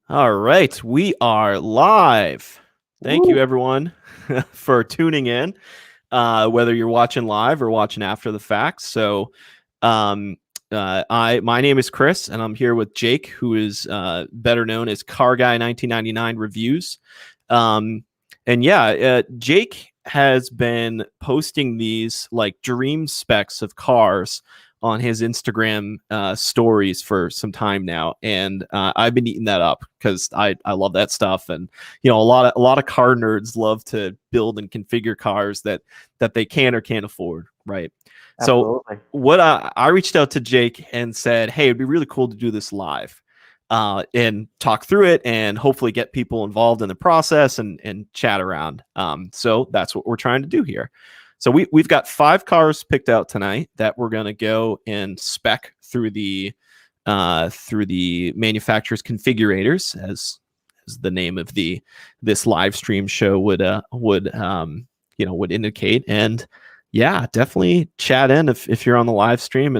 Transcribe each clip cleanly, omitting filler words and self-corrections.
All right, we are live. Thank you, Woo. everyone, for tuning in, whether you're watching live or watching after the fact. Um, my name is Chris, and I'm here with Jake, who is better known as Carguy1999 Reviews. Um, Jake has been posting these like dream specs of cars on his Instagram stories for some time now, and I've been eating that up because I love that stuff, and a lot of car nerds love to build and configure cars that they can or can't afford, right? So Absolutely. what I reached out to Jake and said, hey, it'd be really cool to do this live. And talk through it and hopefully get people involved in the process and chat around. So that's what we're trying to do here. So we've got 5 cars picked out tonight that we're going to go and spec through the manufacturer's configurators, as the name of this live stream show would indicate. And yeah, definitely chat in if you're on the live stream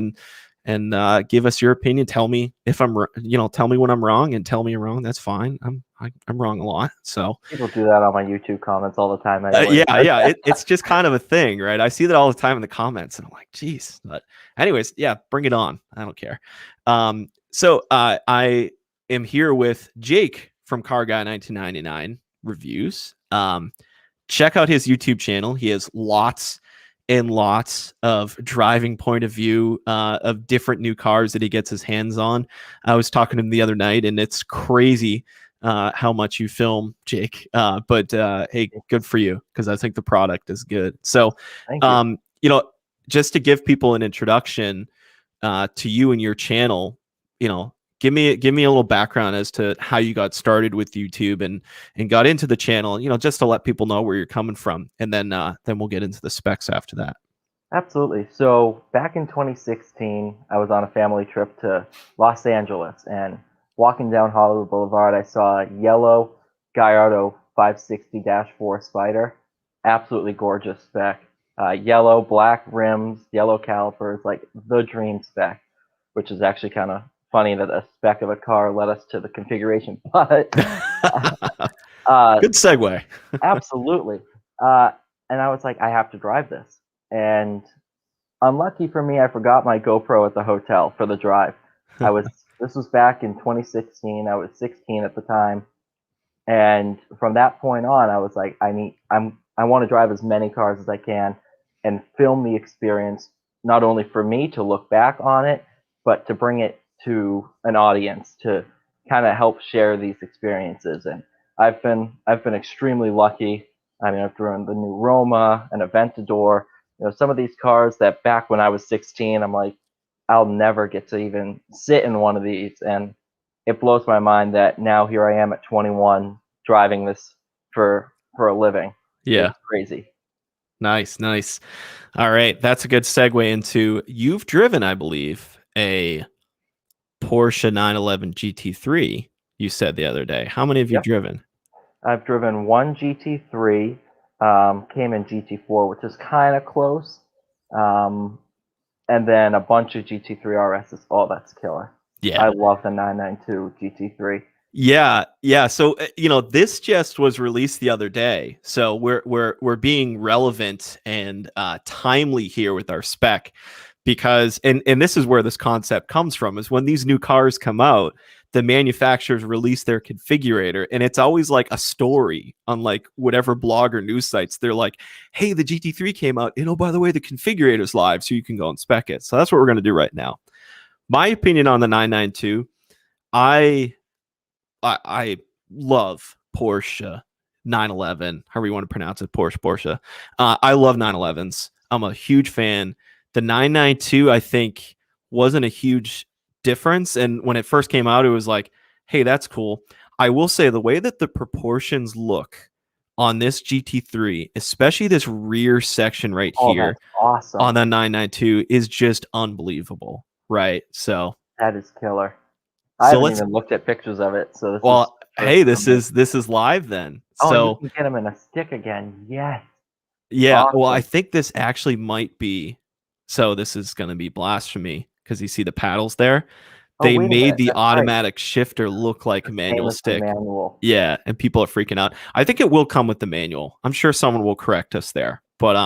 and give us your opinion. Tell me if tell me when I'm wrong, and tell me you're wrong. That's fine. I'm wrong a lot. So People do that on my YouTube comments all the time anyway. it's just kind of a thing, right? I see that all the time in the comments, and I'm like, geez. But anyways, yeah, bring it on. I don't care. I am here with Jake from Carguy1999 Reviews. Check out his YouTube channel. He has lots and lots of driving point of view of different new cars that he gets his hands on. I was talking to him the other night, and it's crazy how much you film, Jake. But hey, good for you, because I think the product is good. So, Thank you. Just to give people an introduction to you and your channel, give me a little background as to how you got started with YouTube and got into the channel, just to let people know where you're coming from, and then we'll get into the specs after that. Absolutely. So back in 2016, I was on a family trip to Los Angeles, and walking down Hollywood Boulevard, I saw a yellow Gallardo 560-4 Spider. Absolutely gorgeous spec. Yellow, black rims, yellow calipers, like the dream spec, which is actually kind of funny that a spec of a car led us to the configuration. But Good segue. absolutely. Uh, and I was like, I have to drive this. And unlucky for me, I forgot my GoPro at the hotel for the drive. This was back in 2016. I was 16 at the time, and from that point on, I was like, I want to drive as many cars as I can and film the experience, not only for me to look back on it, but to bring it to an audience to kind of help share these experiences. And I've been extremely lucky. I mean, I've driven the new Roma, an Aventador, some of these cars that back when I was 16, I'm like, I'll never get to even sit in one of these. And it blows my mind that now here I am at 21 driving this for a living. Yeah. It's crazy. Nice. All right, that's a good segue into, you've driven, I believe, a Porsche 911 GT3. You said the other day. How many have you Yep. driven? I've driven one GT3, came in GT4, which is kind of close, um, and then a bunch of GT3 RSs. Oh, that's killer. Yeah. I love the 992 GT3. Yeah. So this just was released the other day, so we're being relevant and timely here with our spec, because and this is where this concept comes from, is when these new cars come out, the manufacturers release their configurator, and it's always like a story on like whatever blog or news sites. They're like, hey, the GT3 came out, and oh, by the way, the configurator's live, so you can go and spec it. So that's what we're going to do right now. My opinion on the 992, I love Porsche 911, however you want to pronounce it, Porsche. I love 911s. I'm a huge fan. The 992, I think, wasn't a huge difference. And when it first came out, it was like, hey, that's cool. I will say the way that the proportions look on this GT3, especially this rear section right Oh, here that's awesome. on the 992, is just unbelievable, right? So That is killer. I so haven't let's even looked at pictures of it, so this is well, first hey, for me. this is live then. Oh, and you So can get them in a stick again. Yes. yeah, well, I Awesome. think this actually might be, so this is going to be blasphemy, because you see the paddles there. Oh, they wait a made minute. the That's right. automatic shifter look like a manual Famously stick. manual. Yeah, and people are freaking out. I think it will come with the manual. I'm sure someone will correct us there, but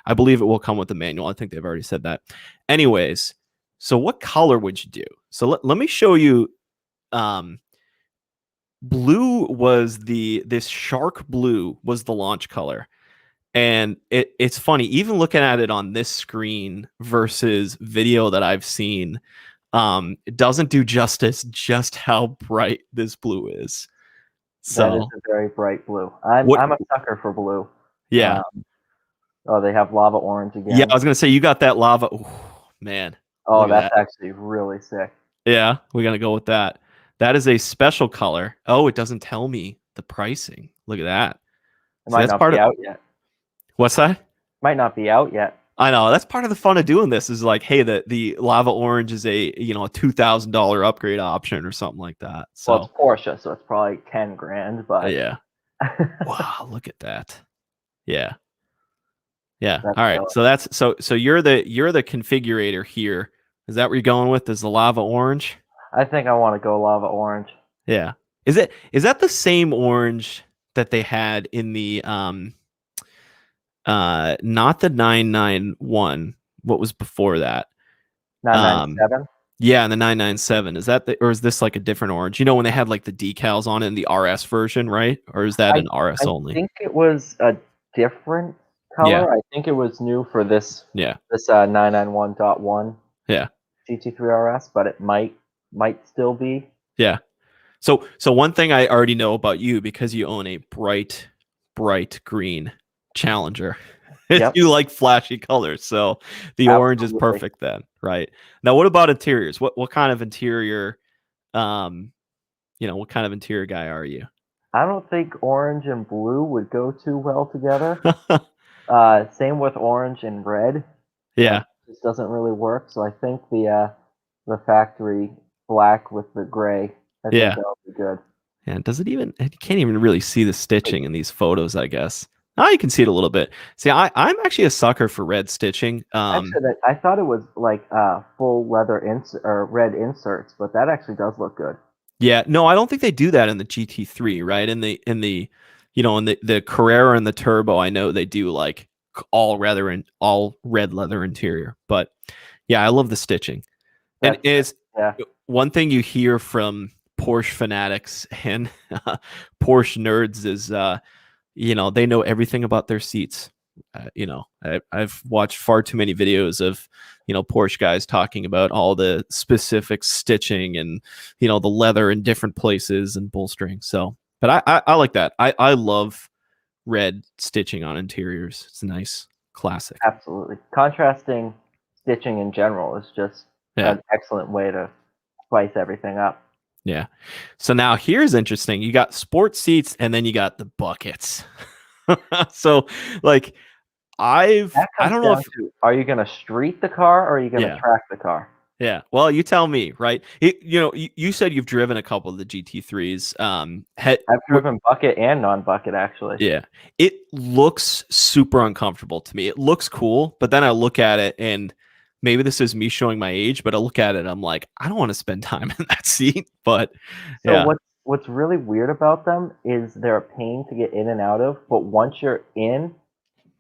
I believe it will come with the manual. I think they've already said that. Anyways, so what color would you do? So let me show you. Blue was this shark blue was the launch color. And it's funny, even looking at it on this screen versus video that I've seen, it doesn't do justice just how bright this blue is. That is So a very bright blue. I'm what? a sucker for blue. Yeah, Um, oh, they have lava orange yeah. again. I was gonna say you got that lava. Ooh, man, Oh, look at that's that. actually really sick. Yeah, we're gonna go with that. That is a special color. Oh, it doesn't tell me the pricing. Look at that. It See, might that's not part be of out yet. what's that? Might not be out yet. I know that's part of the fun of doing this is like, hey, the lava orange is a a $2,000 upgrade option or something like that. Well, it's So Porsche, so it's probably 10 grand, but yeah, wow, look at that. Yeah, yeah. that's All right, so that's so you're the configurator here. Is that what you're going with? Is the lava orange? I think I want to go lava orange. Yeah. Is that the same orange that they had in the not the 991? What was before that? Um 997? Yeah, and the 997. Is that or is this like a different orange? You know when they had like the decals on it in the RS version, right? Or is that I an RS I only? think it was a different Yeah. color. I think it was new for Yeah. this 991.1 Yeah. GT3 RS, but it might still be. Yeah. So one thing I already know about you because you own a bright green Challenger is Yep, you like flashy colors. So the orange is absolutely. perfect then, right? Now what about interiors? What kind of interior um what kind of interior guy are you? I don't think orange and blue would go too well together. Same with orange and red. Yeah. This doesn't really work. So I think the factory black with the gray. I think Yeah. that'll be good. Yeah, does it even? You can't even really see the stitching in these photos, I guess. Now you can see it a little bit. See, I'm actually a sucker for red stitching. Actually, I thought it was like full leather or red inserts, but that actually does look good. Yeah, no, I don't think they do that in the GT3, right? In the Carrera and the Turbo, I know they do like all red leather interior. But yeah, I love the stitching. And That's it's yeah. one thing you hear from Porsche fanatics and Porsche nerds is they know everything about their seats. I've watched far too many videos of Porsche guys talking about all the specific stitching and the leather in different places and bolstering. So, but I like that. I love red stitching on interiors. It's nice, classic. Absolutely. Contrasting stitching in general is just Yeah, an excellent way to spice everything up. yeah. So now here's interesting. You got sports seats and then you got the buckets. So like That I comes don't know down if to, are you going to street the car or are you going to yeah. track the car? Yeah. Well, you tell me, right? You said you've driven a couple of the GT3s. I've driven bucket and non-bucket actually. Yeah. It looks super uncomfortable to me. It looks cool, but then I look at it and maybe this is me showing my age, but I look at it, I'm like, I don't want to spend time in that seat. But So yeah. what's really weird about them is they're a pain to get in and out of, but once you're in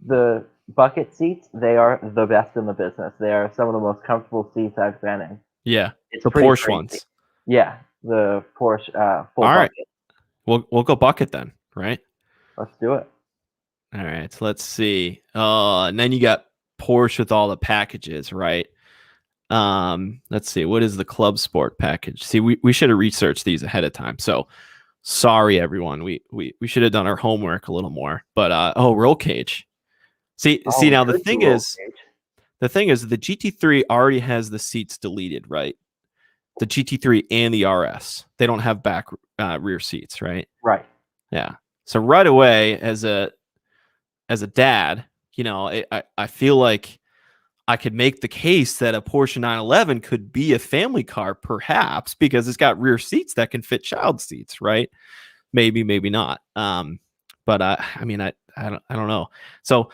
the bucket seats, they are the best in the business. They are some of the most comfortable seats I've been in. Yeah. It's The pretty Porsche crazy. ones. Yeah, the Porsche full All right. bucket. We'll go bucket then, right? Let's do it. All right. So let's see. And then you got Porsche with all the packages, right? Let's see, what is the club sport package? See, we should have researched these ahead of time. So sorry everyone. We should have done our homework a little more. But roll cage. See Oh, we now could do roll cage. the thing is the GT3 already has the seats deleted, right? The GT3 and the RS. They don't have back rear seats, right? Right. Yeah. So right away as a dad, I feel like I could make the case that a Porsche 911 could be a family car, perhaps, because it's got rear seats that can fit child seats, right? Maybe, maybe not. But I mean, I don't know. So,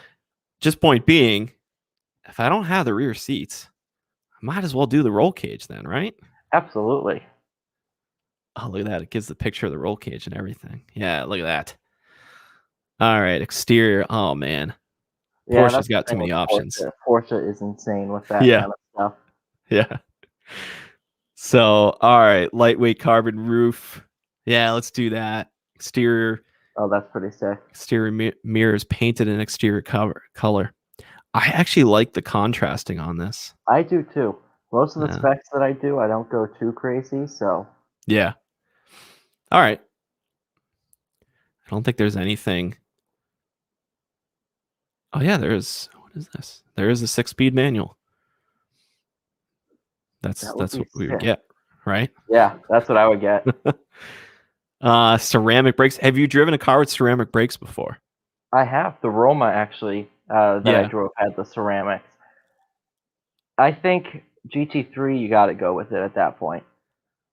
just point being, if I don't have the rear seats, I might as well do the roll cage then, right? Absolutely. Oh, look at that. It gives the picture of the roll cage and everything. Yeah, look at that. All right, exterior. Oh, man. Yeah, Porsche's that's the got too thing with many options. Porsche. Porsche is insane with that Yeah, kind of stuff. yeah. So, all right, lightweight carbon roof. Yeah, let's do that. Exterior Oh, that's pretty sick. mirrors painted in exterior color. I actually like the contrasting on this. I do too. Most of the Yeah. specs that I do, I don't go too crazy, so Yeah. All right. I don't think there's anything. Oh yeah, there is. What is this? There is a 6-speed manual. that would That's be what we would sick. get, right? Yeah, that's what I would get. Ceramic brakes. Have you driven a car with ceramic brakes before? I have the Roma actually that I Yeah. drove had the ceramics. I think GT3 you got to go with it at that point.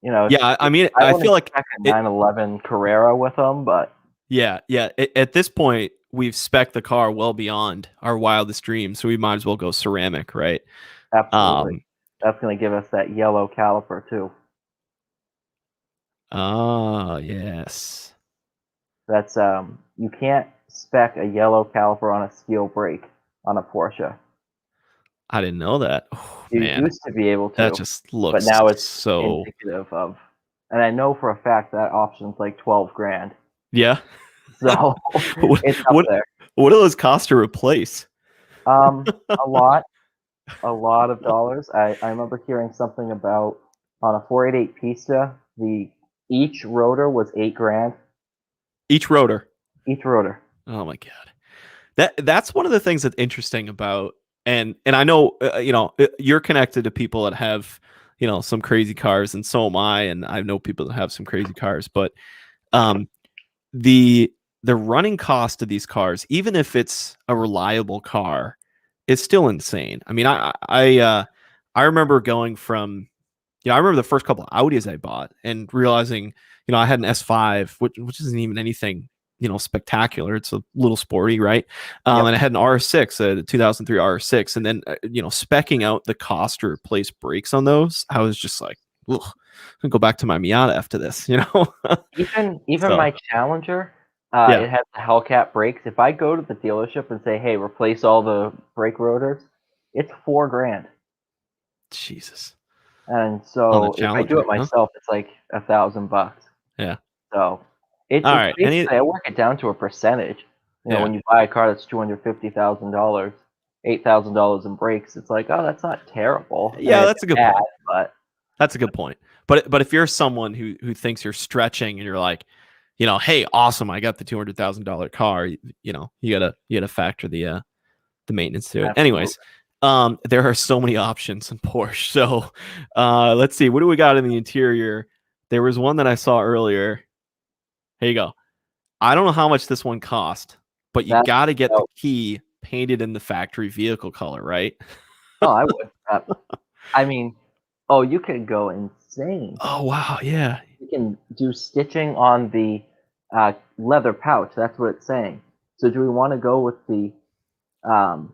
You know, Yeah, I mean, I I wouldn't feel like expect a it. 911 Carrera with them, but Yeah, yeah. At this point, we've spec'd the car well beyond our wildest dreams, so we might as well go ceramic, right? absolutely, Um. that's going to give us that yellow caliper too. Oh yes. That's you can't spec a yellow caliper on a steel brake on a Porsche. I didn't know that. Oh You man, used to be able that to, just but looks now it's so. indicative of, and I know for a fact that option's like 12 grand. Yeah. So what it's up what there. what do those cost to replace? Um, a lot, a lot of dollars. I remember hearing something about on a 488 Pista, the each rotor was 8 grand. Each rotor. Each rotor. Oh my god. That's one of the things that's interesting about, and I know you're connected to people that have some crazy cars, and so am I, and I know people that have some crazy cars, but um the running cost of these cars, even if it's a reliable car, is still insane. I mean, I remember going from I remember the first couple of Audis I bought and realizing I had an S5, which isn't even anything spectacular. It's a little sporty, right? Yep. And I had an R6, a 2003 R6, and then specking out the cost to replace brakes on those, I was just like, ugh, I'm gonna go back to my Miata after this, Even So my Challenger, yeah, it has the Hellcat brakes. If I go to the dealership and say, "Hey, replace all the brake rotors," it's 4 grand. Jesus, And on the so if I do Challenger, it huh? myself, it's like $1,000 bucks. Yeah. So All it's right. Any basically I work it down to a percentage. You know, Yeah. when you buy a car that's $250,000, $8,000 in brakes, it's like, oh, that's not terrible. I mean, Yeah, it's that's a good bad, point. but That's a good point. But if you're someone who thinks you're stretching and you're like, hey, awesome, I got the $200,000 car, you gotta factor the maintenance to it. absolutely. Anyways, there are so many options in Porsche. So let's see, what do we got in the interior? There was one that I saw earlier. Here you go. I don't know how much this one cost, but you That's got to get the so. key painted in the factory vehicle color, right? Oh, I would. I mean, oh, you could go insane. Oh wow, yeah. You can do stitching on the leather pouch. That's what it's saying. So do we want to go with the um,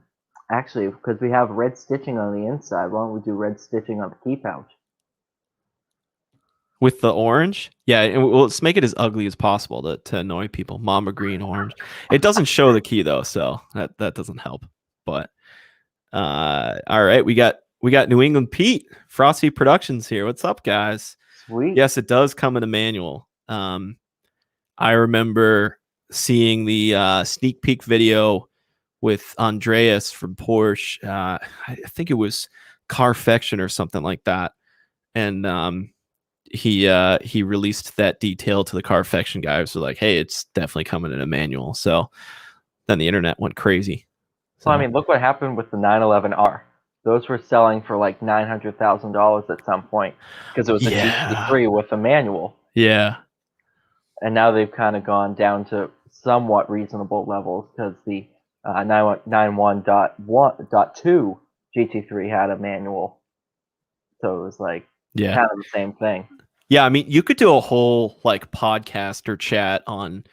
actually because we have red stitching on the inside? Why don't we do red stitching on the key pouch? With the orange, yeah, and let's make it as ugly as possible to annoy people. Mama green orange. It doesn't show the key though, so that doesn't help. But all right, we got New England Pete, Frosty Productions here. What's up, guys? Sweet. Yes, it does come in a manual. I remember seeing the sneak peek video with Andreas from Porsche. I think it was Carfection or something like that, and he released that detail to the Carfection guys. So like, hey, it's definitely coming in a manual. So then the internet went crazy. Well, I So mean, look what happened with the 911R. Those were selling for like $900,000 at some point because it was a yeah, GT3 with a manual, yeah, and now they've kind of gone down to somewhat reasonable levels because the 991.1.2 GT3 had a manual, so it was like yeah. kind of the same thing. Yeah, I mean, you could do a whole like podcast or chat on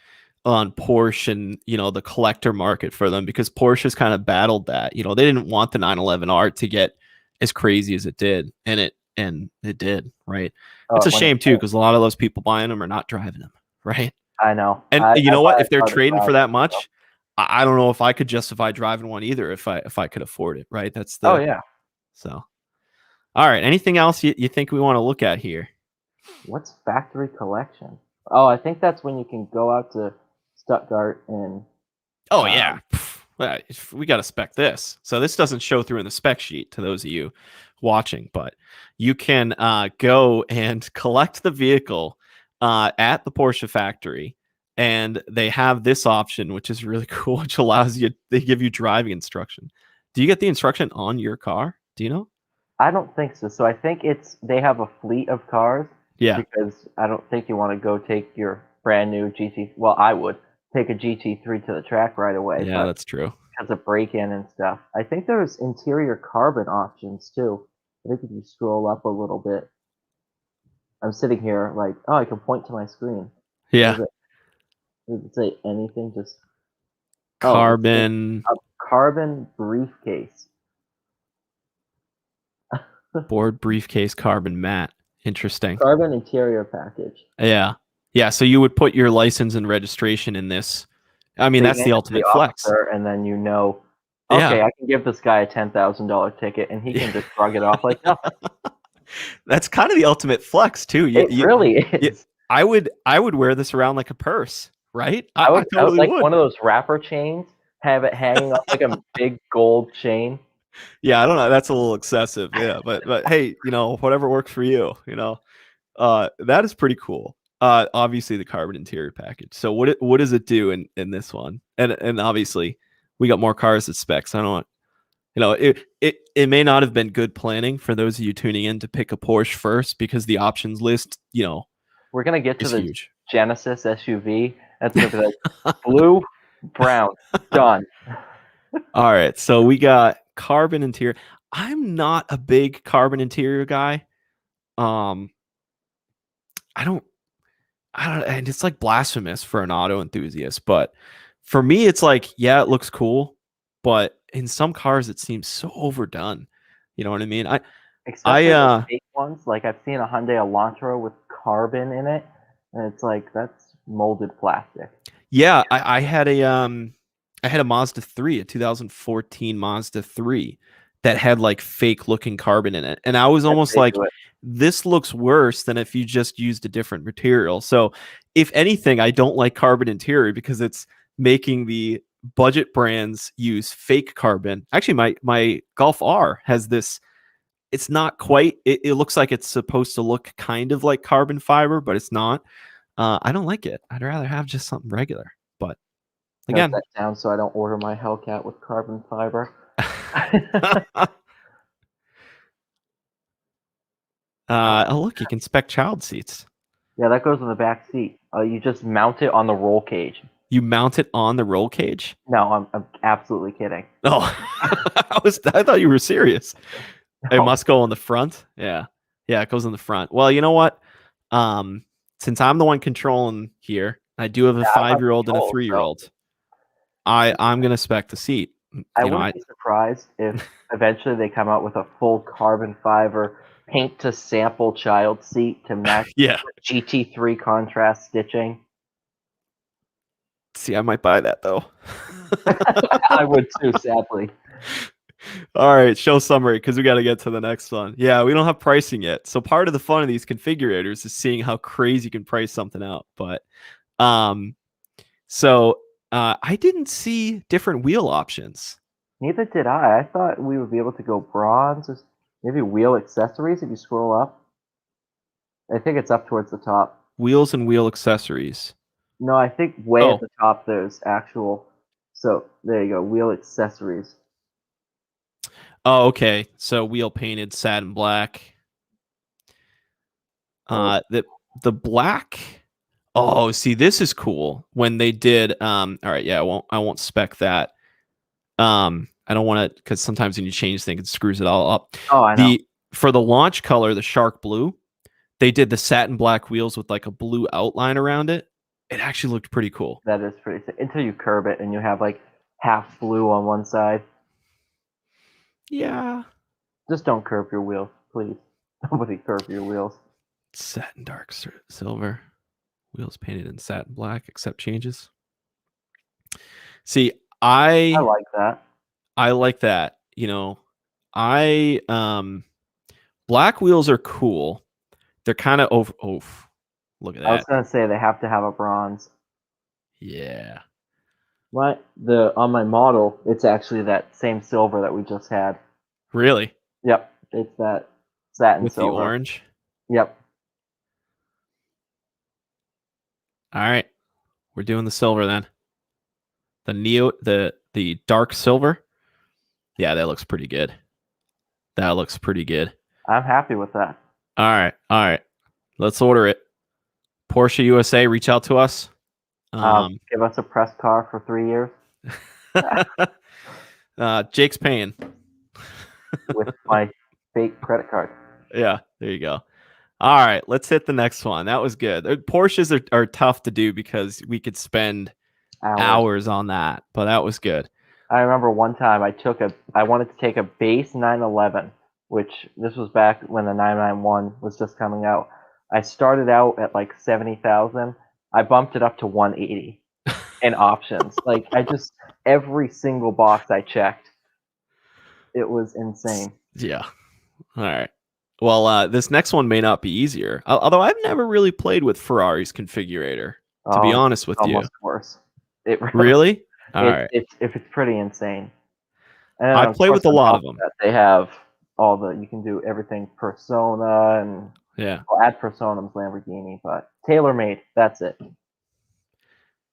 Porsche and the collector market for them, because Porsche has kind of battled that. They didn't want the 911R to get as crazy as it did, and and it did, right? Oh, It's a when it shame too, because a lot of those people buying them are not driving them, right? I know. And you I know buy what? a If they're car to trading for drive. that So. much, I don't know if I could justify driving one either if I could afford it, right? That's Oh the yeah. so. All right. Anything else you think we want to look at here? What's factory collection? Oh, I think that's when you can go out to Stuttgart and Oh yeah. um, Well, we got to spec this. So this doesn't show through in the spec sheet to those of you watching, but you can go and collect the vehicle at the Porsche factory, and they have this option, which is really cool, which allows you. They give you driving instruction. Do you get the instruction on your car? Do you know? I don't think so. So I think they have a fleet of cars Yeah. because I don't think you want to go take your brand new GT. Well, I would take a GT3 to the track right away, Yeah, but that's true. because of break-in and stuff. I think there's interior carbon options too. I think if you scroll up a little bit, I'm sitting here like, oh, I can point to my screen. What Yeah. is it? Does it say anything? Just it's Carbon a carbon briefcase. board briefcase carbon mat. Interesting. Carbon interior package. Yeah. Yeah. So you would put your license and registration in this. I mean, So you that's hand the it to the ultimate flex. officer, and then Yeah. okay, I can give this guy a $10,000 ticket, and he Yeah. can just shrug it off like nothing. That's kind of the ultimate flex too. It really You is. I would wear this around like a purse, right? I I would totally like would. one of those wrapper chains, have it hanging off like a big gold chain. Yeah, I don't know. That's a little excessive. Yeah, but hey, whatever works for you, that is pretty cool. Obviously the carbon interior package. So what does it do in this one? And obviously we got more cars at specs. I don't want, it may not have been good planning for those of you tuning in to pick a Porsche first because the options list, We're gonna get to is the huge. Genesis SUV. That's gonna be like blue, brown, done. All right, so we got carbon interior. I'm not a big carbon interior guy. Um, I don't, and it's like blasphemous for an auto enthusiast, but for me, it's like, yeah, it looks cool, but in some cars, it seems so overdone. You know what I mean? Especially those fake ones. Like I've seen a Hyundai Elantra with carbon in it, and it's like that's molded plastic. Yeah, I had a Mazda 3, a 2014 Mazda 3 that had like fake looking carbon in it. And I was Yes, almost they like, do it. this looks worse than if you just used a different material. So if anything, I don't like carbon interior because it's making the budget brands use fake carbon. Actually, my Golf R has this. It's not quite. It looks like it's supposed to look kind of like carbon fiber, but it's not. I don't like it. I'd rather have just something regular. But Note again, that down so I don't order my Hellcat with carbon fiber. oh look, you can spec child seats. Yeah, that goes in the back seat. You just mount it on the roll cage. You mount it on the roll cage. No, I'm absolutely kidding. Oh, I thought you were serious. It No. must go on the front. Yeah, yeah, it goes on the front. Well, you know what? Since I'm the one controlling here, I do have a Yeah, I'm not 5-year-old and a controlled, so 3-year-old. I'm gonna spec the seat. I You know, wouldn't be surprised if eventually they come out with a full carbon fiber paint to sample child seat to match yeah. GT3 contrast stitching. See, I might buy that though. I would too, sadly. All right, show summary because we got to get to the next one. Yeah, we don't have pricing yet. So part of the fun of these configurators is seeing how crazy you can price something out. But so I didn't see different wheel options. Neither did I. I thought we would be able to go bronze or maybe wheel accessories if you scroll up. I think it's up towards the top. Wheels and wheel accessories. No, I think way Oh. at the top there's actual. So there you go, wheel accessories. Oh, okay. So wheel painted satin black. The black. Oh, see, this is cool. When they did all right, yeah, I won't spec that. I don't want to because sometimes when you change things, it screws it all up. Oh, I know. For the launch color, the shark blue, they did the satin black wheels with like a blue outline around it. It actually looked pretty cool. That is pretty sick. Until you curb it and you have like half blue on one side. Yeah. Just don't curb your wheels, please. Nobody curve your wheels. Satin dark silver. Wheels painted in satin black, except changes. See, I like that. I like that. You know, I black wheels are cool. They're kind of over. Oh, look at I was that. gonna say they have to have a bronze. Yeah. On my model, it's actually that same silver that we just had. Really? Yep, it's that satin With the silver. orange? Yep. All right. We're doing the silver then. The dark silver. Yeah, that looks pretty good. That looks pretty good. I'm happy with that. All right. All right. Let's order it. Porsche USA, reach out to us. Give us a press car for 3 years Jake's paying. with my fake credit card. Yeah, there you go. All right, let's hit the next one. That was good. Porsches are tough to do because we could spend hours on that, but that was good. I remember one time I wanted to take a base 911, which this was back when the 991 was just coming out. I started out at like 70,000. I bumped it up to 180 in options. Like every single box I checked. It was insane. Yeah. All right. Well, this next one may not be easier. Although I've never really played with Ferrari's configurator, to be honest with you. Almost worse. It really? All right. It's pretty insane. And I play with a lot of them. They have you can do everything Persona and add Persona's Lamborghini, but tailor-made, that's it.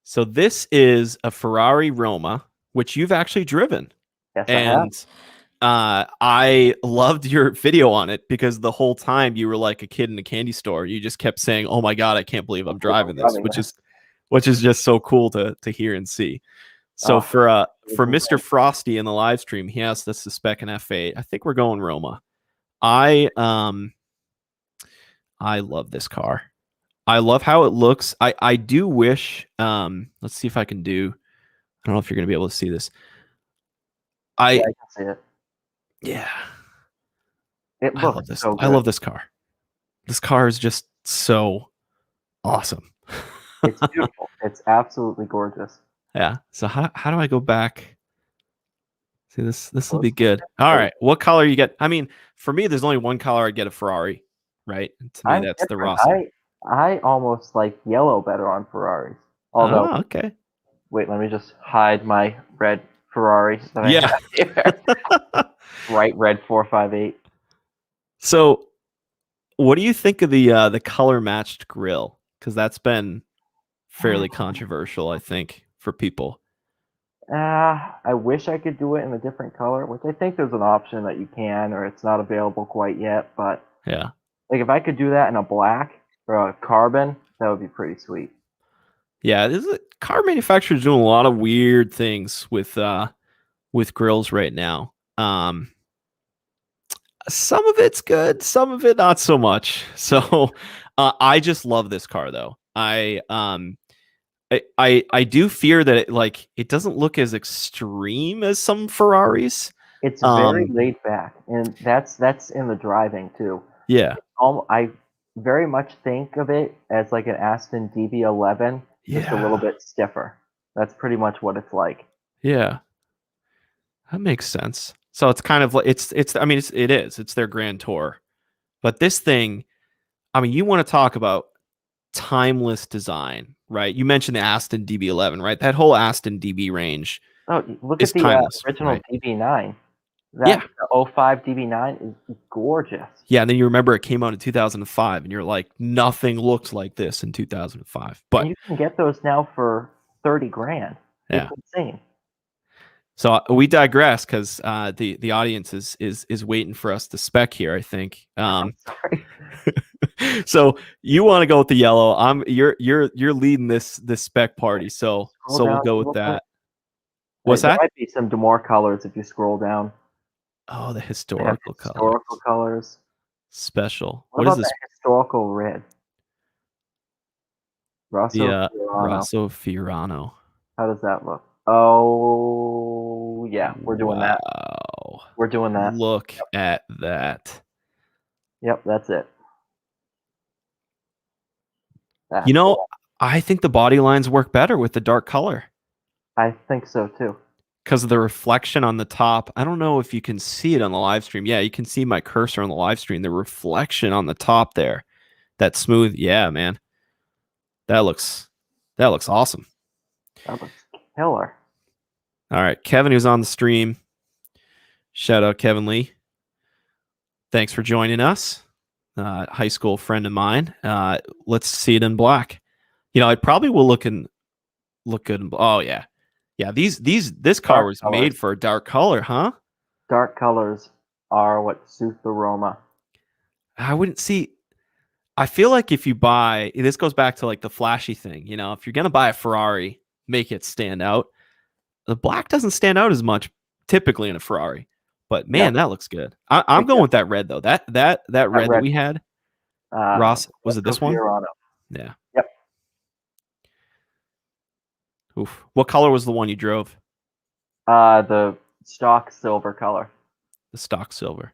So this is a Ferrari Roma, which you've actually driven. Yes, and I loved your video on it because the whole time you were like a kid in a candy store. You just kept saying, "Oh my god, I can't believe I'm driving this," which is just so cool to hear and see. So for Mr. Frosty in the live stream, he asked us to spec an F8. I think we're going Roma. I love this car. I love how it looks. I do wish. Let's see if I can do. I don't know if you're going to be able to see this. I can see it. Yeah. I love this. So good. I love this car. This car is just so awesome. It's beautiful. It's absolutely gorgeous. Yeah. So how do I go back? See, this will be good. All right. What color you get? I mean, for me, there's only one color I get a Ferrari, right? And to me, that's the Rossi. I almost like yellow better on Ferraris. Although, okay. Wait, let me just hide my red Ferrari that I have here. Bright red 458. So, what do you think of the color matched grille? Because that's been fairly controversial, I think, for people. I wish I could do it in a different color, which I think there's an option that you can, or it's not available quite yet. But yeah, like if I could do that in a black or a carbon, that would be pretty sweet. Yeah, car manufacturers doing a lot of weird things with grills right now. Some of it's good, some of it not so much. So I just love this car though. I do fear that it doesn't look as extreme as some Ferraris. It's very laid back, and that's in the driving too. Yeah. I very much think of it as like an Aston DB11, just a little bit stiffer. That's pretty much what it's like. Yeah. That makes sense. So it's kind of like it's their Grand Tour. But this thing, I mean, you want to talk about timeless design, right? You mentioned the Aston DB11, right? That whole Aston DB range. Oh, look at the timeless, original right? DB9. The 05 DB9 is gorgeous. Yeah, and then you remember it came out in 2005, and you're like, nothing looked like this in 2005. But and you can get those now for 30 grand. Yeah. It's insane. So we digress because the audience is waiting for us to spec here, I think. I'm sorry. So you want to go with the yellow. You're leading this spec party, so we'll go with that. What's that? There might be some more colors if you scroll down. Oh, the historical colors. Historical colors. Special. What is this? Historical red. Rosso Fiorano. How does that look? Oh, yeah, we're doing that. Wow. We're doing that. Look at that. Yep, that's it. You That's the know, one. I think the body lines work better with the dark color I think so too. because of the reflection on the top. I don't know if you can see it on the live stream. Yeah, you can see my cursor on the live stream. The reflection on the top there, that smooth. Yeah, man, that looks awesome. That looks killer. All right, Kevin, who's on the stream. Shout out Kevin Lee. Thanks for joining us. High school friend of mine. Let's see it in black. You know, it probably will look good. Oh yeah, yeah. This car Dark was colors. made for a dark color, huh? Dark colors are what suit the Roma. I wouldn't see. I feel like if you buy, this goes back to like the flashy thing. You know, if you're gonna buy a Ferrari, make it stand out. The black doesn't stand out as much typically in a Ferrari, but man, Yep. that looks good. I'm going with that red though. That red that red, we had. Ross, was it this one? Fiorano. Yeah. Yep. Oof. What color was the one you drove? The stock silver color. The stock silver.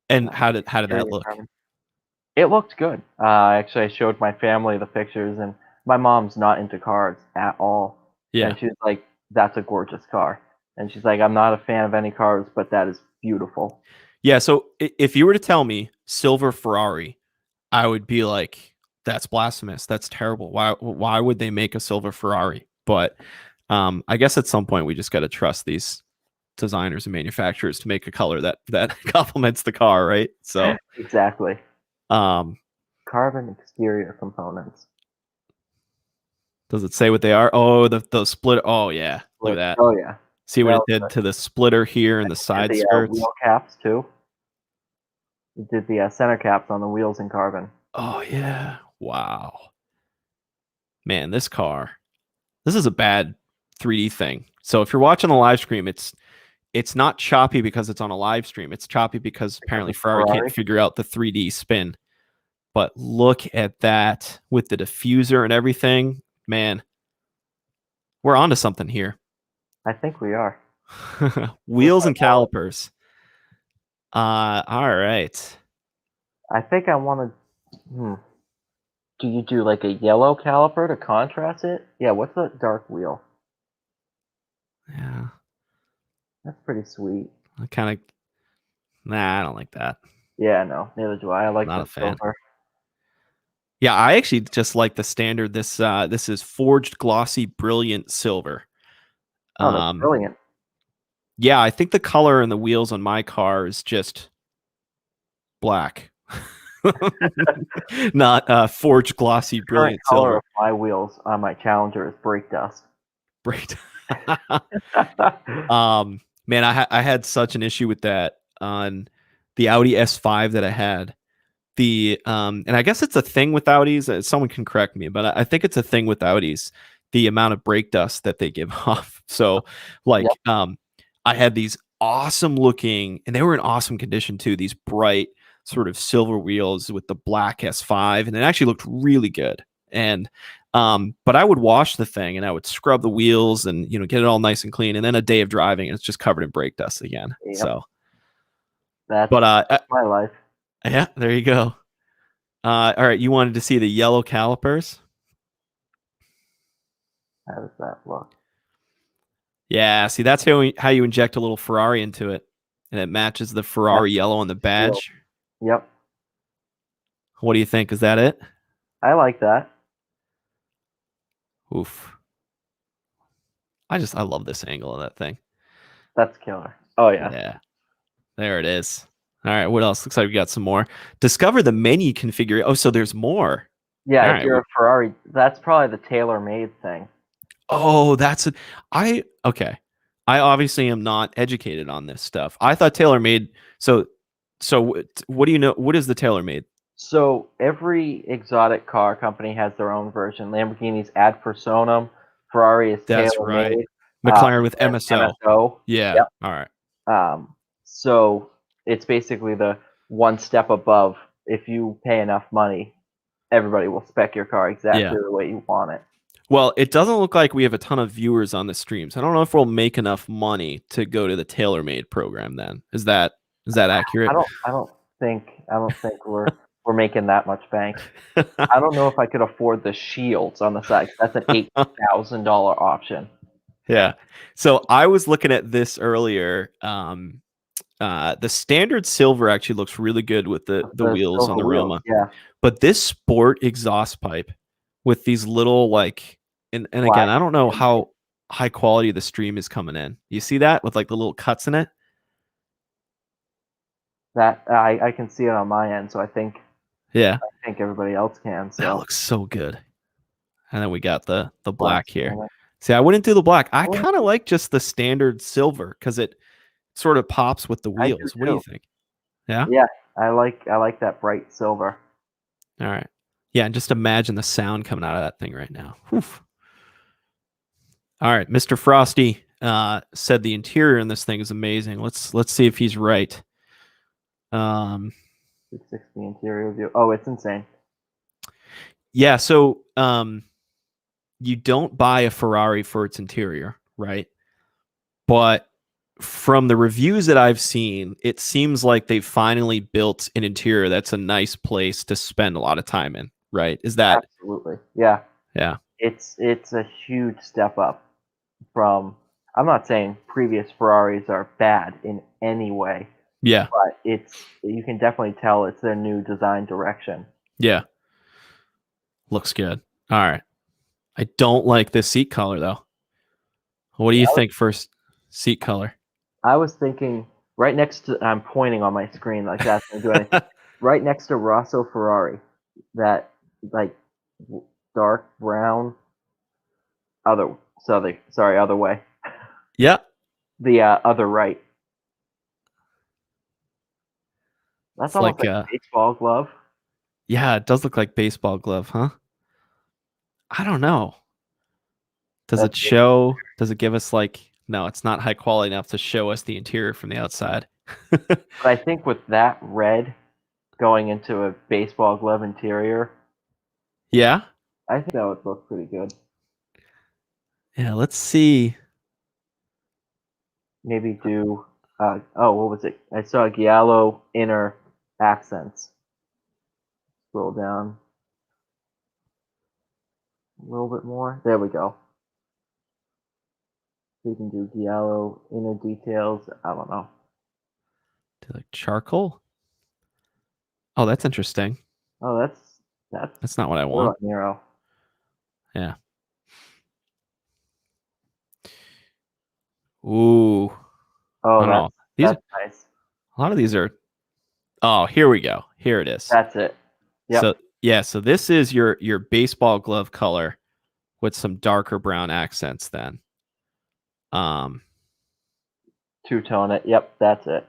And how did that look? It looked good. Actually, I showed my family the pictures, and my mom's not into cars at all. Yeah. And she was like, "That's a gorgeous car." And she's like, "I'm not a fan of any cars, but that is beautiful." Yeah. So if you were to tell me silver Ferrari, I would be like, that's blasphemous. That's terrible. Why would they make a silver Ferrari? But I guess at some point we just got to trust these designers and manufacturers to make a color that complements the car, right? So exactly. Carbon exterior components. Does it say what they are? Oh, the split. Oh yeah, look at that. Oh yeah. See what it did to the splitter here and the side skirts. Wheel caps too. It did the center caps on the wheels in carbon. Oh yeah! Wow, man, this is a bad 3D thing. So if you're watching the live stream, it's not choppy because it's on a live stream. It's choppy because apparently Ferrari can't figure out the 3D spin. But look at that with the diffuser and everything, man. We're onto something here. I think we are. Wheels and calipers. All right. I think I want to. Do you do like a yellow caliper to contrast it? Yeah. What's the dark wheel? Yeah. That's pretty sweet. I kind of. Nah, I don't like that. Yeah, no, neither do I. I like Not a fan. silver. Yeah, I actually just like the standard. This is forged glossy brilliant silver. Oh, that's brilliant. Yeah, I think the color and the wheels on my car is just black. Not forged glossy brilliant color silver. Of my wheels on my Challenger is brake dust. Man, I had such an issue with that on the Audi S5 that I had. And I guess it's a thing with Audis. Someone can correct me, but I think it's a thing with Audis, the amount of brake dust that they give off. So like, I had these awesome looking, and they were in awesome condition too, these bright sort of silver wheels with the black S5, and it actually looked really good. And but I would wash the thing and I would scrub the wheels and get it all nice and clean, and then a day of driving and it's just covered in brake dust again. Yep. So that's my life. Yeah, there you go. All right, you wanted to see the yellow calipers? How does that look? Yeah, see, that's how you inject a little Ferrari into it, and it matches the Ferrari yellow on the badge. Yep. What do you think? Is that it? I like that. Oof. I love this angle of that thing. That's killer. Oh, yeah. Yeah. There it is. All right, what else? Looks like we got some more. Discover the menu configurator. Oh, so there's more. Yeah, if you're a Ferrari, that's probably the tailor-made thing. Oh, that's it. Okay. I obviously am not educated on this stuff. I thought tailor-made. So what do you know? What is the tailor-made? So every exotic car company has their own version. Lamborghini's Ad Personam. Ferrari is That's tailor-made. Right. McLaren with MSO. Yeah. Yep. All right. So it's basically the one step above. If you pay enough money, everybody will spec your car exactly the way you want it. Well, it doesn't look like we have a ton of viewers on the streams. I don't know if we'll make enough money to go to the tailor-made program then. Is that accurate? I don't don't think we're making that much bank. I don't know if I could afford the shields on the side. That's an $8,000 option. Yeah. So I was looking at this earlier. The standard silver actually looks really good with the wheels on the Roma. Yeah. But this sport exhaust pipe with these little like, and again, I don't know how high quality the stream is coming in. You see that with like the little cuts in it? That I can see it on my end, so I think everybody else can. So that looks so good. And then we got the black here. See, I wouldn't do the black. I kind of like just the standard silver because it sort of pops with the wheels. What do you think? Yeah? Yeah, I like that bright silver. All right. Yeah, and just imagine the sound coming out of that thing right now. Oof. All right, Mr. Frosty said the interior in this thing is amazing. Let's see if he's right. 660 interior view. Oh, it's insane. Yeah, so you don't buy a Ferrari for its interior, right? But from the reviews that I've seen, it seems like they've finally built an interior that's a nice place to spend a lot of time in, right? Is that absolutely? Yeah. Yeah. It's a huge step up from. I'm not saying previous Ferraris are bad in any way. Yeah. But you can definitely tell it's their new design direction. Yeah. Looks good. All right. I don't like this seat color though. What do you think first seat color? I was thinking right next to, I'm pointing on my screen like that's going to do anything. Right next to Rosso Ferrari, that like dark brown, other way. Yeah. The other right. That's It's almost like a baseball glove. Yeah, it does look like baseball glove, huh? I don't know. Does it show? Does it give us like? No, it's not high quality enough to show us the interior from the outside. But I think with that red going into a baseball glove interior, yeah, I think that would look pretty good. Yeah, let's see. Maybe do. What was it? I saw Giallo inner accents. Scroll down a little bit more. There we go. We can do Giallo inner details. I don't know. Do like charcoal? Oh, that's interesting. Oh, that's not what I want. Nero. Yeah. Ooh. Oh, that's nice. A lot of these are. Oh, here we go. Here it is. That's it. Yep. So yeah, so this is your baseball glove color with some darker brown accents. Then. Two-tone it. Yep, that's it.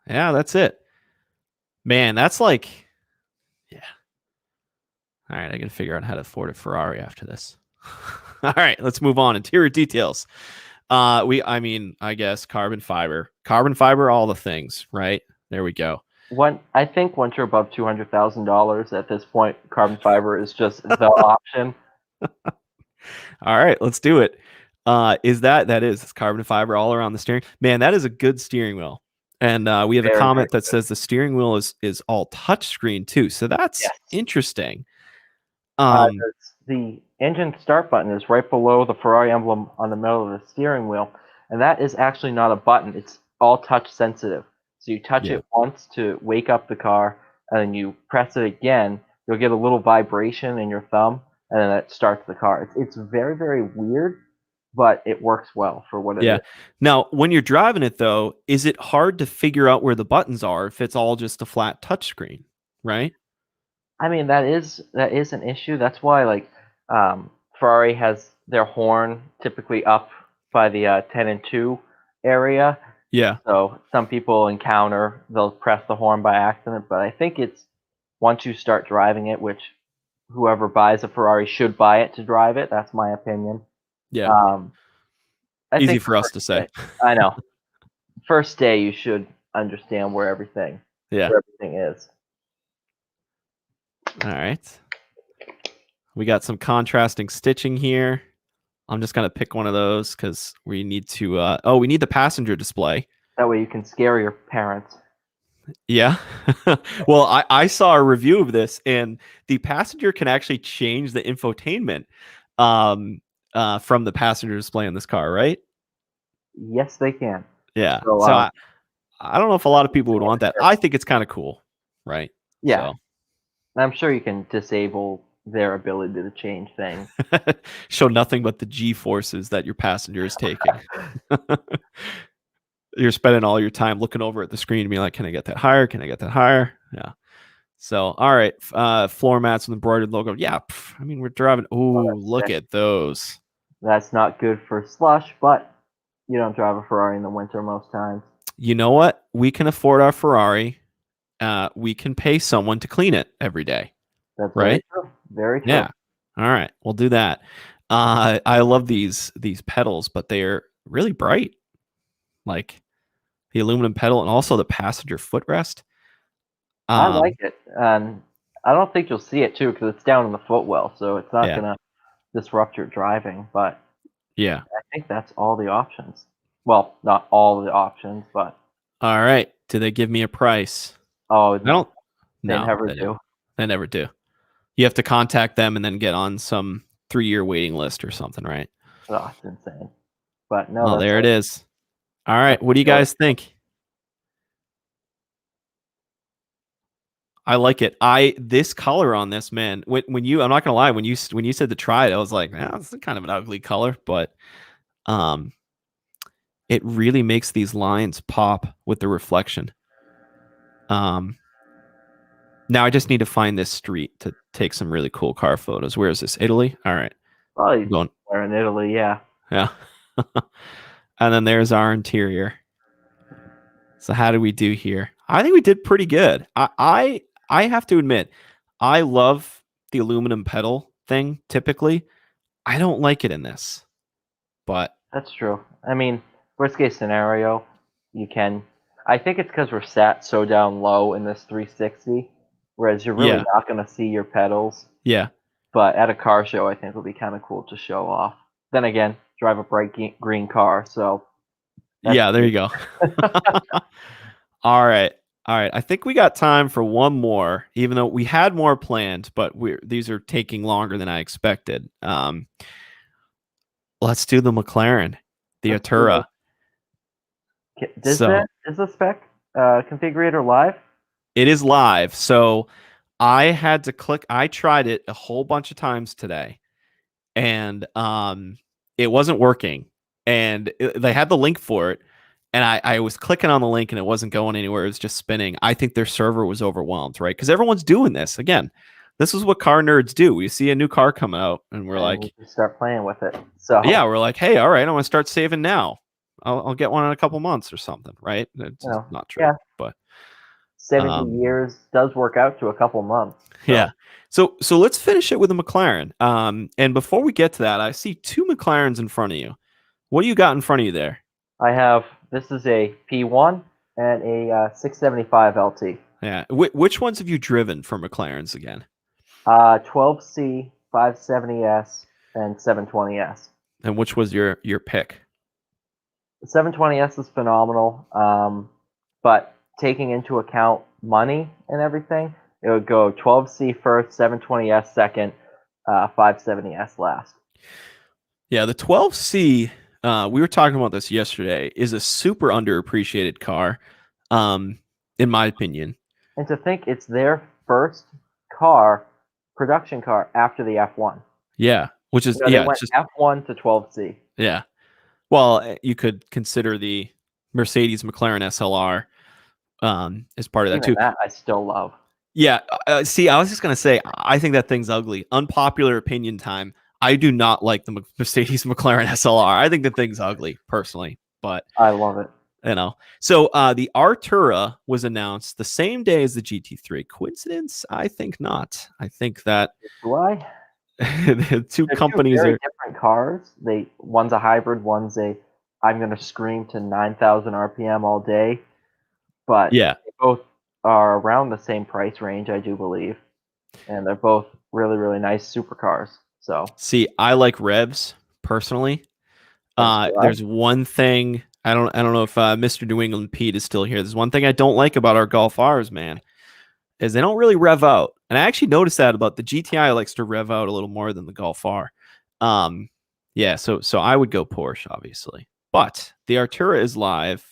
Yeah, that's it. Man, that's like, yeah. All right, I got to figure out how to afford a Ferrari after this. All right, let's move on. Interior details. I guess carbon fiber, all the things, right? There we go. I think once you're above $200,000 at this point, carbon fiber is just the option. All right, let's do it. It's carbon fiber all around the steering. Man, that is a good steering wheel. And we have a comment that says the steering wheel is all touchscreen too. So that's interesting. The engine start button is right below the Ferrari emblem on the middle of the steering wheel. And that is actually not a button. It's all touch sensitive. So you touch it once to wake up the car, and then you press it again. You'll get a little vibration in your thumb, and then it starts the car. It's very, very weird, but it works well for what it is. Now, when you're driving it, though, is it hard to figure out where the buttons are if it's all just a flat touchscreen, right? I mean, that is an issue. That's why, Ferrari has their horn typically up by the 10 and 2 area. Yeah. So some people they'll press the horn by accident, but I think it's once you start driving it, which whoever buys a Ferrari should buy it to drive it. That's my opinion. Yeah. Easy for us to say. I know. First day, you should understand where everything is. All right. We got some contrasting stitching here. I'm just going to pick one of those because we need to... we need the passenger display. That way you can scare your parents. Yeah. Well, I saw a review of this, and the passenger can actually change the infotainment um, from the passenger display in this car, right? Yes, they can. Yeah. So, So I don't know if a lot of people would want that. I think it's kind of cool, right? yeah, So I'm sure you can disable their ability to change things. show nothing but the G forces that your passenger is taking. You're spending all your time looking over at the screen and being like, can I get that higher? Can I get that higher? Yeah. So, all right. Floor mats with embroidered logo. Yeah. I mean, we're driving. Oh, That's look sick. at those. That's not good for slush, but you don't drive a Ferrari in the winter most times. You know what? We can afford our Ferrari. We can pay someone to clean it every day, That's very right? true. Very true. Yeah. All right. We'll do that. I love these pedals, but they're really bright. Like the aluminum pedal and also the passenger footrest. I like Um, it. And I don't think you'll see it too because it's down in the footwell, so it's not yeah. going to disrupt your driving. But Yeah. I think that's all the options. Well, not all the options, but All right. Do they give me a price? oh I no, don't. they No, never they never. do. They never do. You have to contact them and then get on some 3-year waiting list or something, right? Oh, it's insane. But no, Oh, that's there it it. is. All right. That's What do you really guys think? I like it. This color on this, man. When you, I'm not gonna lie, when you said to try it, I was like, yeah, it's kind of an ugly color, but um, it really makes these lines pop with the reflection. Um, Now I just need to find this street to take some really cool car photos. Where is this? Italy? All right. I'm probably going. somewhere in Italy. Yeah, Yeah. And then there's our interior. So how do we do here? I think we did pretty good. I have to admit, I love the aluminum pedal thing typically. I don't like it in this, but that's true. I mean, worst case scenario, you can. I think it's because we're sat so down low in this 360, whereas you're really yeah, not going to see your pedals. yeah, But at a car show, I think it would be kind of cool to show off. Then again, drive a bright green car, so that's yeah. There you go. All right. All right. I think we got time for one more, even though we had more planned, but these are taking longer than I expected. Let's do the McLaren, the let's do Artura. it. So Is the spec configurator live? it is live. So I had to click. I tried it a whole bunch of times today, and it wasn't working. And they had the link for it, and I was clicking on the link, and it wasn't going anywhere. It was just spinning. I think their server was overwhelmed, right? Because everyone's doing this again. This is what car nerds do. We see a new car coming out, and we're And we like, can start playing with it. So yeah, we're like, hey, all right, I want to start saving now. I'll get one in a couple months or something, right? It's you just know, not true, yeah, but 70 um, years does work out to a couple months. yeah. So So let's finish it with a McLaren. And before we get to that, I see two McLarens in front of you. What do you got in front of you there? I have this is a P1 and a 675 LT. Yeah. Which ones have you driven for McLarens again? 12C, 570S, and 720S. And which was your pick? The 720S is phenomenal, but taking into account money and everything, it would go 12C first, 720S second, 570S last. Yeah, the 12C. We were talking about this yesterday. Is a super underappreciated car, um, in my opinion. And to think it's their first car, production car, after the F1. Yeah, which is They yeah, it's went just F1 to 12C. yeah. Well, you could consider the Mercedes McLaren SLR as part of that Even too. that I still love. Yeah. See, I was just gonna say, I think that thing's ugly. Unpopular opinion time. I do not like the Mercedes McLaren SLR. I think the thing's ugly personally, but I love it. you know. So the Artura was announced the same day as the GT3. Coincidence? I think not. I think that Do I? the two They're two companies very are. different cars. One's a hybrid, one's a I'm gonna scream to 9,000 RPM all day. But Yeah. they both are around the same price range, I do believe, and they're both really, really nice supercars. So See, I like revs personally. as do I. There's one thing I don't know if Mr. New England Pete is still here. There's one thing I don't like about our Golf R's, man, is they don't really rev out. And I actually noticed that about the GTI likes to rev out a little more than the Golf R. Yeah, so I would go Porsche, obviously. But the Artura is live.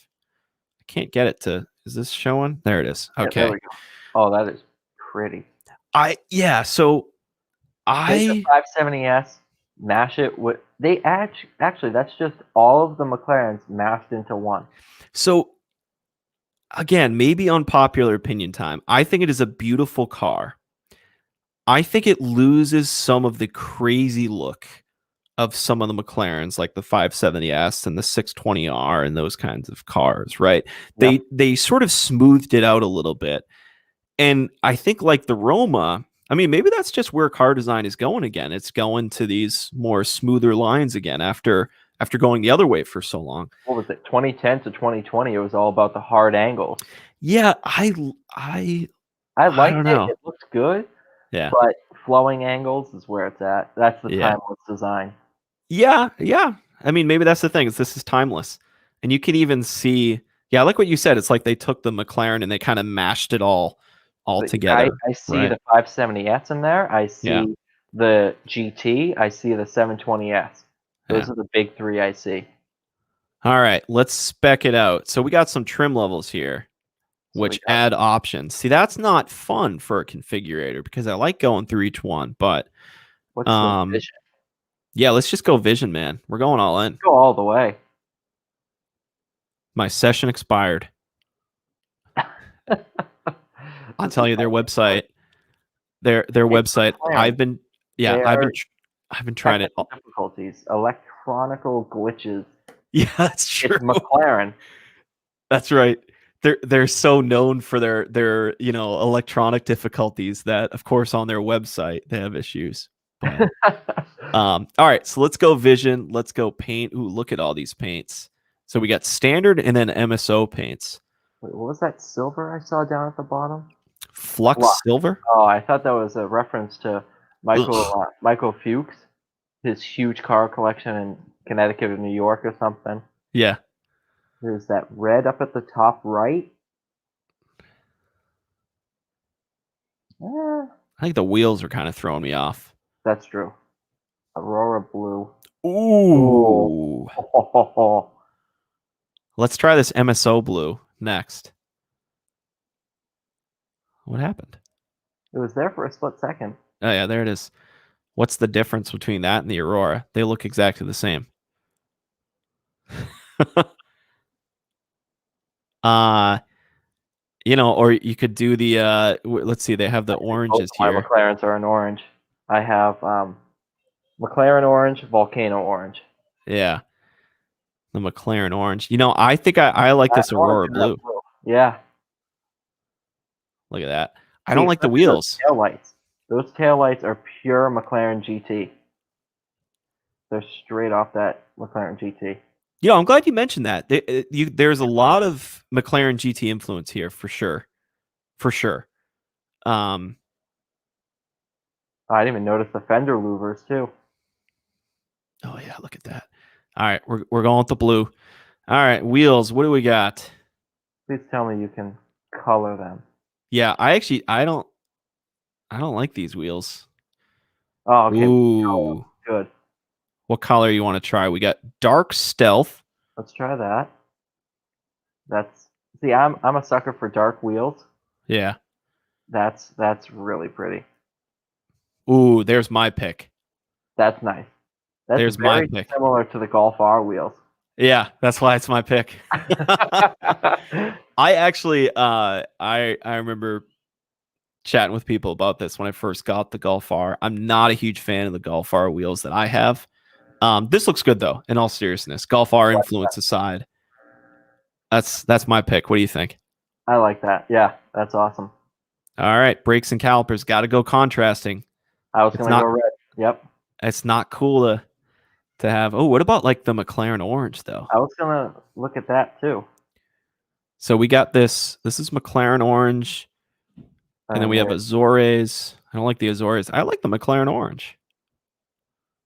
I can't get it to. Is this showing? There it is. Yeah, there Okay. we go. Oh, that is pretty. So Take the 570S, mash it with. They actually that's just all of the McLarens mashed into one. So again, maybe unpopular opinion time. I think it is a beautiful car. I think it loses some of the crazy look of some of the McLarens, like the 570S and the 620R and those kinds of cars, right? Yep. They sort of smoothed it out a little bit. And I think like the Roma, I mean, maybe that's just where car design is going again. It's going to these more smoother lines again after going the other way for so long. What was it? 2010 to 2020, it was all about the hard angles. Yeah, I liked don't it. know. It looked good. Yeah. But flowing angles is where it's at. That's the Yeah. timeless design. Yeah. I mean, maybe that's the thing. This is timeless. And you can even see, yeah, like what you said, it's like they took the McLaren and they kind of mashed it all together. I see right? the 570S in there. I see Yeah. the GT. I see the 720S. Those are the big three I see. All right, let's spec it out. So we got some trim levels here, which add options. See, that's not fun for a configurator because I like going through each one, but What's the vision? yeah, let's just go vision, man. We're going all in. Go all the way. My session expired. I'll tell you their website. Their website. I've been trying it. Difficulties, electronical glitches. Yeah, that's true. It's McLaren. That's right. They're so known for their electronic difficulties that of course on their website they have issues. But, all right, so let's go vision. Let's go paint. Ooh, look at all these paints. So we got standard and then MSO paints. Wait, what was that silver I saw down at the bottom? Flux silver? Oh, I thought that was a reference to Michael Fuchs, his huge car collection in Connecticut or New York or something. Yeah. There's that red up at the top right. I think the wheels are kind of throwing me off. That's true. Aurora blue. Ooh. Oh. Let's try this MSO blue next. What happened? It was there for a split second. Oh, yeah, there it is. What's the difference between that and the Aurora? They look exactly the same. Or you could do the let's see, they have the oranges here. My McLarens are in orange. I have McLaren orange, Volcano orange. Yeah. The McLaren orange. I think I like this Aurora blue. Yeah. Look at that. I don't like the wheels. Those taillights are pure McLaren GT. They're straight off that McLaren GT. I'm glad you mentioned that. There's a lot of McLaren GT influence here for sure. For sure. I didn't even notice the fender louvers too. Oh yeah, look at that. All right, we're going with the blue. All right, wheels. What do we got? Please tell me you can color them. Yeah, I don't like these wheels. Oh, okay. Ooh, good. What color you want to try? We got dark stealth. Let's try that. I'm a sucker for dark wheels. Yeah. That's really pretty. Ooh, there's my pick. That's nice. There's my pick. Similar to the Golf R wheels. Yeah, that's why it's my pick. I actually I remember chatting with people about this when I first got the Golf R. I'm not a huge fan of the Golf R wheels that I have. This looks good though, in all seriousness. Golf R influence aside. That's my pick. What do you think? I like that. Yeah, that's awesome. All right, brakes and calipers got to go contrasting. I was going to go red. Yep. It's not cool to have. Oh, what about like the McLaren orange though? I was going to look at that too. So we got this. This is McLaren orange. And then we have Azores. I don't like the Azores. I like the McLaren orange.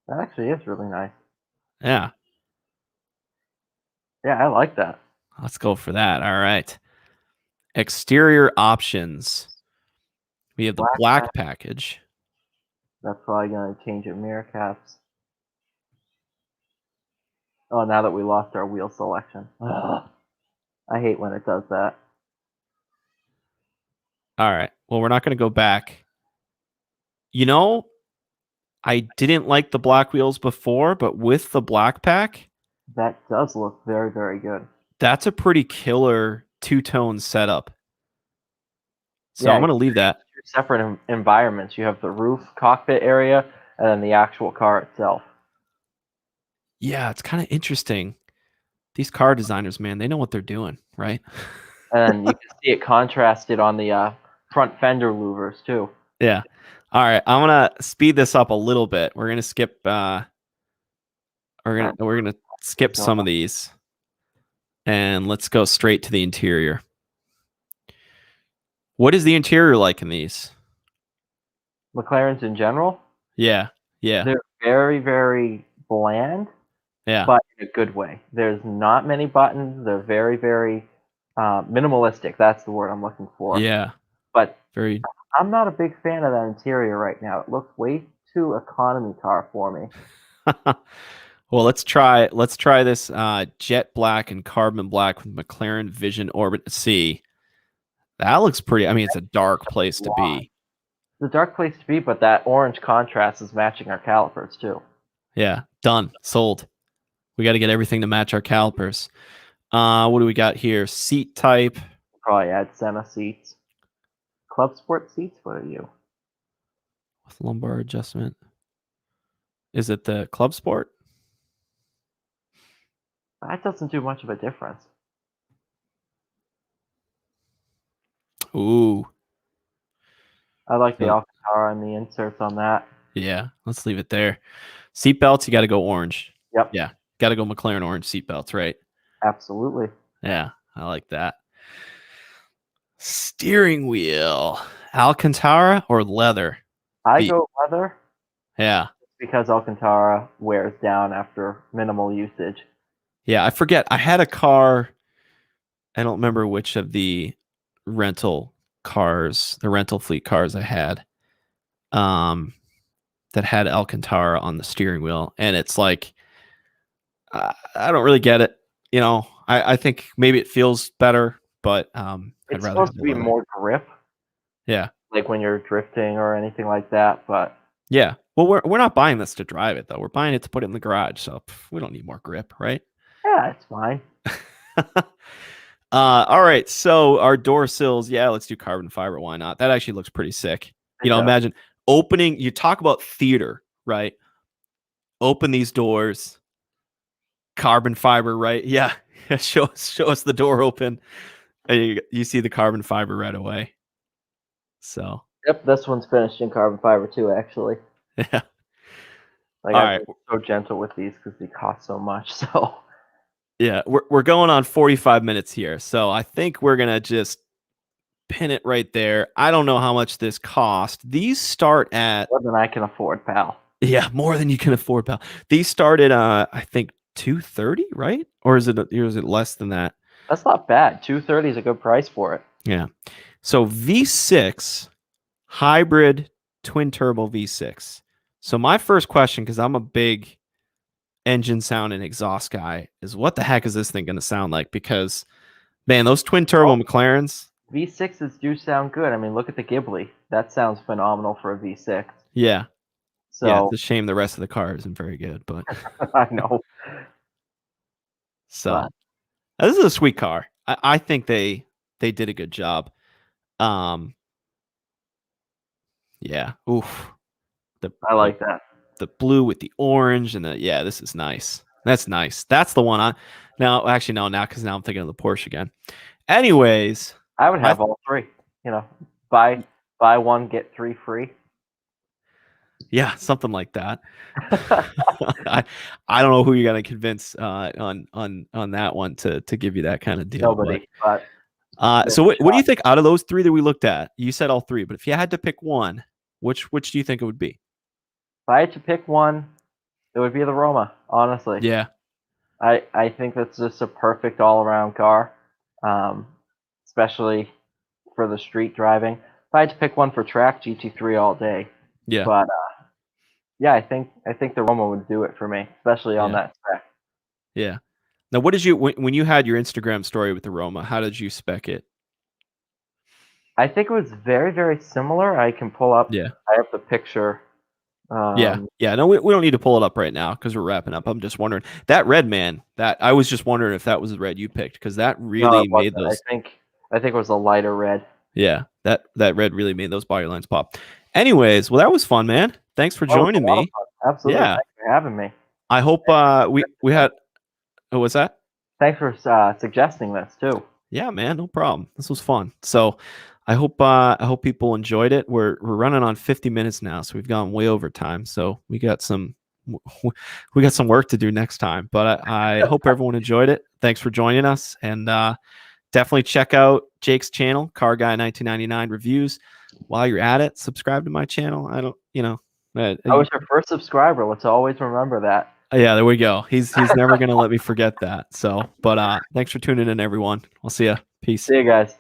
That actually is really nice. Yeah. Yeah, I like that. Let's go for that. All right. Exterior options. We have the black package. That's probably going to change your mirror caps. Oh, now that we lost our wheel selection. Ugh. I hate when it does that. All right. Well, we're not going to go back. You know, I didn't like the black wheels before, but with the black pack, That does look very, very good. that's a pretty killer two-tone setup. So Yeah, I'm going to leave that. two separate environments. You have the roof cockpit area and then the actual car itself. Yeah, it's kind of interesting. These car designers, man, they know what they're doing, right? And you can see it contrasted on the front fender louvers too. Yeah. All right, I'm gonna speed this up a little bit. We're gonna skip. We're gonna skip some of these, and let's go straight to the interior. What is the interior like in these? McLarens in general, Yeah, yeah, they're very, very bland, yeah, but in a good way. There's not many buttons. They're very, very minimalistic. That's the word I'm looking for. yeah. But Very. I'm not a big fan of that interior right now. It looks way too economy car for me. Well, let's try this jet black and carbon black with McLaren Vision Orbit C. That looks pretty. I mean, it's a dark place to be. It's a dark place to be, but that orange contrast is matching our calipers too. Yeah, done. Sold. We got to get everything to match our calipers. What do we got here? Seat type. Probably add Senna seats. Club Sport seats? What are you? With lumbar adjustment. Is it the Club Sport? That doesn't do much of a difference. Ooh. I like the Alcantara and the inserts on that. Yeah, let's leave it there. Seat belts, you got to go orange. Yep. Yeah, got to go McLaren orange seat belts, right? Absolutely. Yeah, I like that. Steering wheel, Alcantara or leather? I go leather. Yeah. Because Alcantara wears down after minimal usage. Yeah, I forget. I had a car. I don't remember which of the rental fleet cars I had. That had Alcantara on the steering wheel, and it's like I don't really get it. You know, I think maybe it feels better, but it's supposed to be more grip. Yeah, like when you're drifting or anything like that. But yeah, well, we're not buying this to drive it though. We're buying it to put it in the garage, so we don't need more grip, right? Yeah, it's fine. All right, so our door sills, yeah, let's do carbon fiber. Why not? That actually looks pretty sick. You know, imagine opening. You talk about theater, right? Open these doors. Carbon fiber, right? Yeah. show us the door open. And you see the carbon fiber right away. So yep, this one's finished in carbon fiber too, actually. Yeah. Like I'm so gentle with these because they cost so much. So yeah, we're going on 45 minutes here. So I think we're gonna just pin it right there. I don't know how much this cost. These start at more than I can afford, pal. Yeah, more than you can afford, pal. These start at I think 230, right? Or is it less than that? That's not bad. 230 is a good price for it. Yeah. So V6 hybrid twin turbo V6. So my first question, because I'm a big engine sound and exhaust guy, is what the heck is this thing going to sound like? Because man, those twin turbo McLarens, V6s do sound good. I mean, look at the Ghibli. That sounds phenomenal for a V6. Yeah. So yeah, it's a shame the rest of the car isn't very good, but I know. So this is a sweet car. I think they did a good job. Yeah. Oof. I like that. The blue with the orange and this is nice. That's nice. That's the one now because now I'm thinking of the Porsche again. Anyways, I would have all three. You know, buy one, get three free. Yeah, something like that. I don't know who you're gonna convince on that one to give you that kind of deal. Nobody. So what do you think out of those three that we looked at? You said all three, but if you had to pick one, which do you think it would be? If I had to pick one, it would be the Roma, honestly. Yeah. I think that's just a perfect all-around car, especially for the street driving. If I had to pick one for track, GT3 all day. Yeah, But yeah, I think the Roma would do it for me, especially on yeah, that spec. yeah. Now, what did you when you had your Instagram story with the Roma? How did you spec it? I think it was very, very similar. I can pull up. Yeah. I have the picture. Yeah, yeah. No, we don't need to pull it up right now because we're wrapping up. I'm just wondering that red, man. That I was just wondering if that was the red you picked because that No, really it made wasn't. those. I think it was a lighter red. Yeah, that red really made those body lines pop. Anyways, well, that was fun, man. Thanks for Oh, it was a joining lot of me. fun. Absolutely. Yeah, Thanks for having me. I hope we had. Oh, what's that? Thanks for suggesting this too. Yeah, man, no problem. This was fun. So, I hope people enjoyed it. We're running on 50 minutes now, so we've gone way over time. So we got some work to do next time. But I hope everyone enjoyed it. Thanks for joining us, and definitely check out Jake's channel, Carguy1999 reviews. While you're at it, subscribe to my channel. I don't, I was your first subscriber. Let's always remember that. yeah, there we go. He's never gonna let me forget that. So, but thanks for tuning in, everyone. I'll see ya. Peace. See you guys.